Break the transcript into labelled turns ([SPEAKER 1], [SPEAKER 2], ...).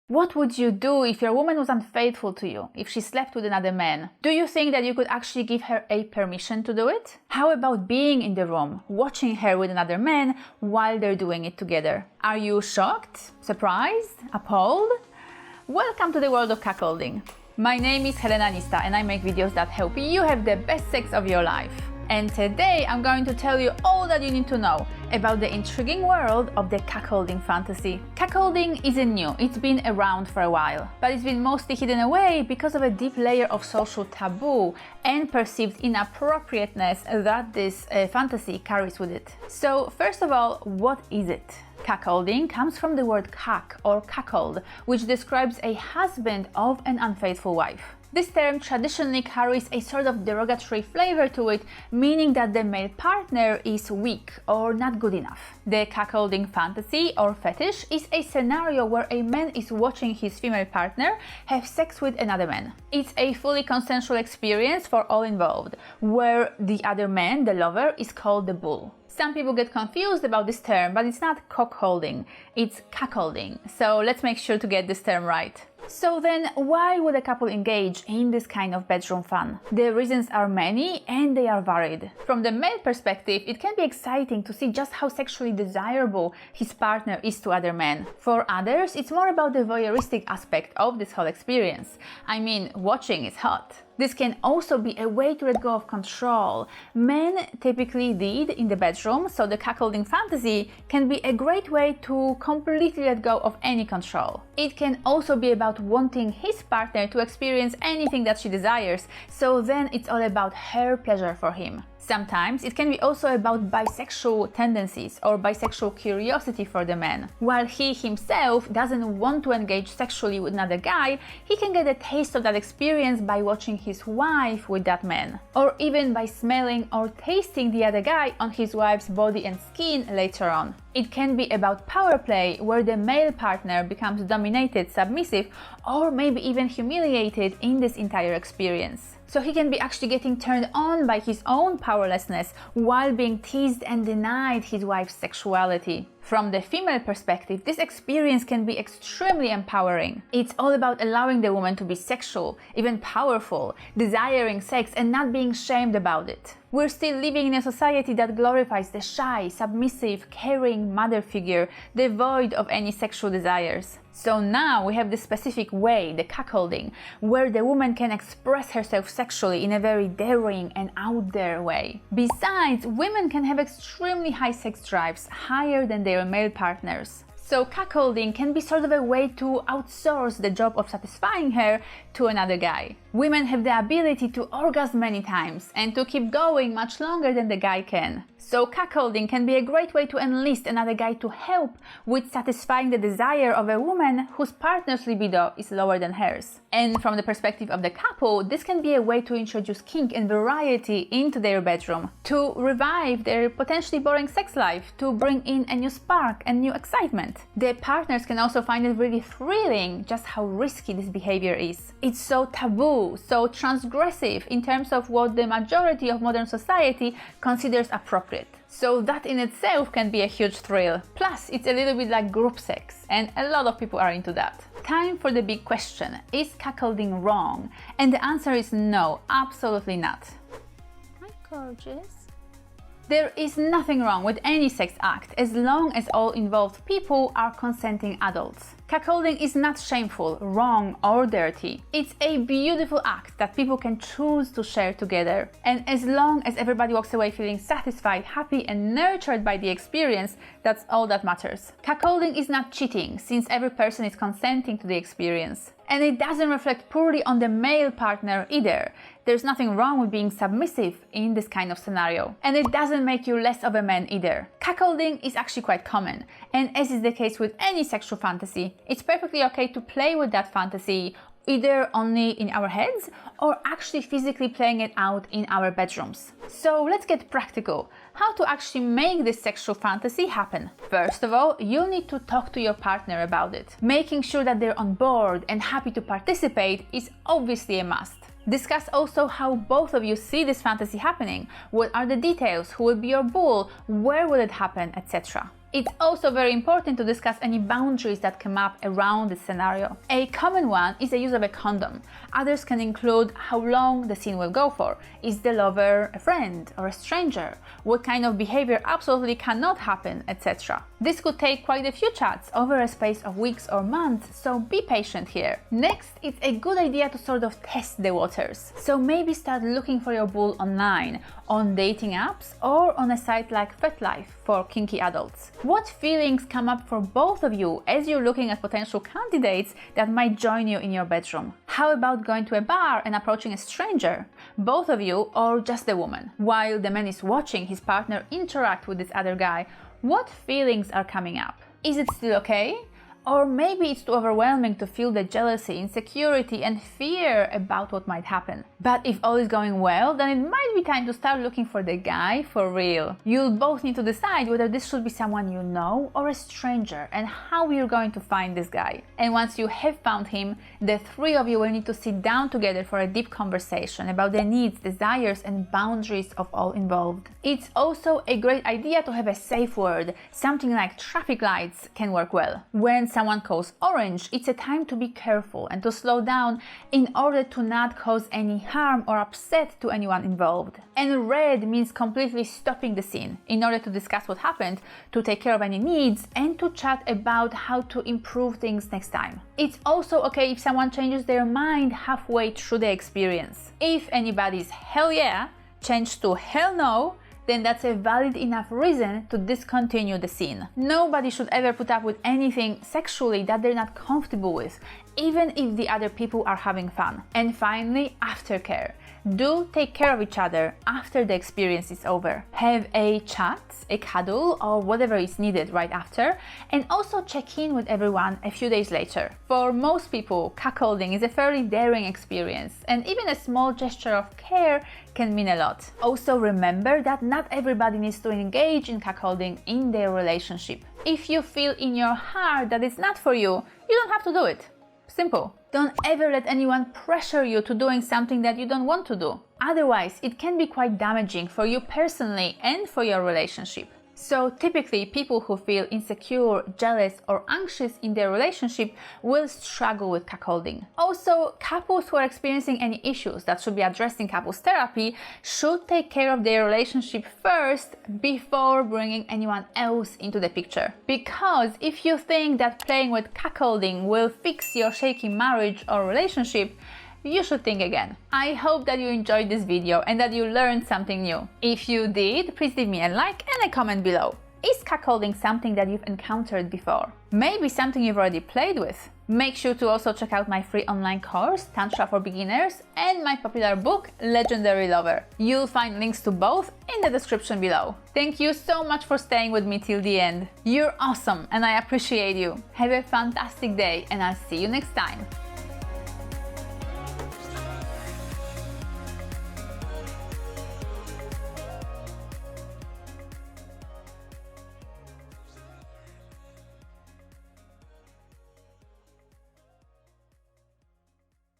[SPEAKER 1] What would you do if your woman was unfaithful to you, if she slept with another man? Do you think that you could actually give her a permission to do it? How about being in the room, watching her with another man while they're doing it together? Are you shocked, surprised, appalled? Welcome to the world of cuckolding. My name is Helena Nista and I make videos that help you have the best sex of your life. And today I'm going to tell you all that you need to know about the intriguing world of the cuckolding fantasy. Cuckolding isn't new, it's been around for a while, but it's been mostly hidden away because of a deep layer of social taboo and perceived inappropriateness that this fantasy carries with it. So first of all, what is it? Cuckolding comes from the word cuck or cuckold, which describes a husband of an unfaithful wife. This term traditionally carries a sort of derogatory flavor to it, meaning that the male partner is weak or not good enough. The cuckolding fantasy or fetish is a scenario where a man is watching his female partner have sex with another man. It's a fully consensual experience for all involved, where the other man, the lover, is called the bull. Some people get confused about this term, but it's not cockholding, it's cuckolding. So let's make sure to get this term right. So then, why would a couple engage in this kind of bedroom fun? The reasons are many and they are varied. From the male perspective, it can be exciting to see just how sexually desirable his partner is to other men. For others, it's more about the voyeuristic aspect of this whole experience. I mean, watching is hot. This can also be a way to let go of control. Men typically lead in the bedroom, so the cuckolding fantasy can be a great way to completely let go of any control. It can also be about wanting his partner to experience anything that she desires, so then it's all about her pleasure for him. Sometimes it can be also about bisexual tendencies or bisexual curiosity for the man. While he himself doesn't want to engage sexually with another guy, he can get a taste of that experience by watching his wife with that man, or even by smelling or tasting the other guy on his wife's body and skin later on. It can be about power play, where the male partner becomes dominated, submissive, or maybe even humiliated in this entire experience. So he can be actually getting turned on by his own powerlessness while being teased and denied his wife's sexuality. From the female perspective, this experience can be extremely empowering. It's all about allowing the woman to be sexual, even powerful, desiring sex and not being shamed about it. We're still living in a society that glorifies the shy, submissive, caring mother figure, devoid of any sexual desires. So now we have this specific way, the cuckolding, where the woman can express herself sexually in a very daring and out there way. Besides, women can have extremely high sex drives, higher than their male partners. So cuckolding can be sort of a way to outsource the job of satisfying her to another guy. Women have the ability to orgasm many times and to keep going much longer than the guy can. So cuckolding can be a great way to enlist another guy to help with satisfying the desire of a woman whose partner's libido is lower than hers. And from the perspective of the couple, this can be a way to introduce kink and variety into their bedroom, to revive their potentially boring sex life, to bring in a new spark and new excitement. The partners can also find it really thrilling just how risky this behavior is. It's so taboo, so transgressive in terms of what the majority of modern society considers appropriate. So that in itself can be a huge thrill. Plus, it's a little bit like group sex, and a lot of people are into that. Time for the big question: is cuckolding wrong? And the answer is no, absolutely not. Hi, gorgeous. There is nothing wrong with any sex act as long as all involved people are consenting adults. Cuckolding is not shameful, wrong, or dirty. It's a beautiful act that people can choose to share together. And as long as everybody walks away feeling satisfied, happy, and nurtured by the experience, that's all that matters. Cuckolding is not cheating, since every person is consenting to the experience. And it doesn't reflect poorly on the male partner either. There's nothing wrong with being submissive in this kind of scenario. And it doesn't make you less of a man either. Cuckolding is actually quite common. And as is the case with any sexual fantasy, it's perfectly okay to play with that fantasy either only in our heads or actually physically playing it out in our bedrooms. So let's get practical. How to actually make this sexual fantasy happen? First of all, you'll need to talk to your partner about it. Making sure that they're on board and happy to participate is obviously a must. Discuss also how both of you see this fantasy happening. What are the details? Who will be your bull? Where will it happen? Etc. It's also very important to discuss any boundaries that come up around this scenario. A common one is the use of a condom. Others can include how long the scene will go for. Is the lover a friend or a stranger? What kind of behavior absolutely cannot happen, etc. This could take quite a few chats over a space of weeks or months, so be patient here. Next, it's a good idea to sort of test the waters. So maybe start looking for your bull online, on dating apps, or on a site like FetLife for kinky adults. What feelings come up for both of you as you're looking at potential candidates that might join you in your bedroom? How about going to a bar and approaching a stranger, both of you or just the woman? While the man is watching his partner interact with this other guy, what feelings are coming up? Is it still okay? Or maybe it's too overwhelming to feel the jealousy, insecurity and fear about what might happen. But if all is going well, then it might be time to start looking for the guy for real. You'll both need to decide whether this should be someone you know or a stranger and how you're going to find this guy. And once you have found him, the three of you will need to sit down together for a deep conversation about the needs, desires and boundaries of all involved. It's also a great idea to have a safe word. Something like traffic lights can work well. When someone calls orange, it's a time to be careful and to slow down in order to not cause any harm or upset to anyone involved. And red means completely stopping the scene in order to discuss what happened, to take care of any needs, and to chat about how to improve things next time. It's also okay if someone changes their mind halfway through the experience. If anybody's hell yeah changed to hell no, then that's a valid enough reason to discontinue the scene. Nobody should ever put up with anything sexually that they're not comfortable with, even if the other people are having fun. And finally, aftercare. Do take care of each other after the experience is over. Have a chat, a cuddle, or whatever is needed right after, and also check in with everyone a few days later. For most people, cuckolding is a fairly daring experience, and even a small gesture of care can mean a lot. Also remember that not everybody needs to engage in cuckolding in their relationship. If you feel in your heart that it's not for you, you don't have to do it. Simple. Don't ever let anyone pressure you to doing something that you don't want to do. Otherwise, it can be quite damaging for you personally and for your relationship. So typically, people who feel insecure, jealous or anxious in their relationship will struggle with cuckolding. Also, couples who are experiencing any issues that should be addressed in couples therapy should take care of their relationship first before bringing anyone else into the picture. Because if you think that playing with cuckolding will fix your shaky marriage or relationship, you should think again. I hope that you enjoyed this video and that you learned something new. If you did, please leave me a like and a comment below. Is cuckolding something that you've encountered before? Maybe something you've already played with? Make sure to also check out my free online course, Tantra for Beginners, and my popular book, Legendary Lover. You'll find links to both in the description below. Thank you so much for staying with me till the end. You're awesome and I appreciate you. Have a fantastic day and I'll see you next time.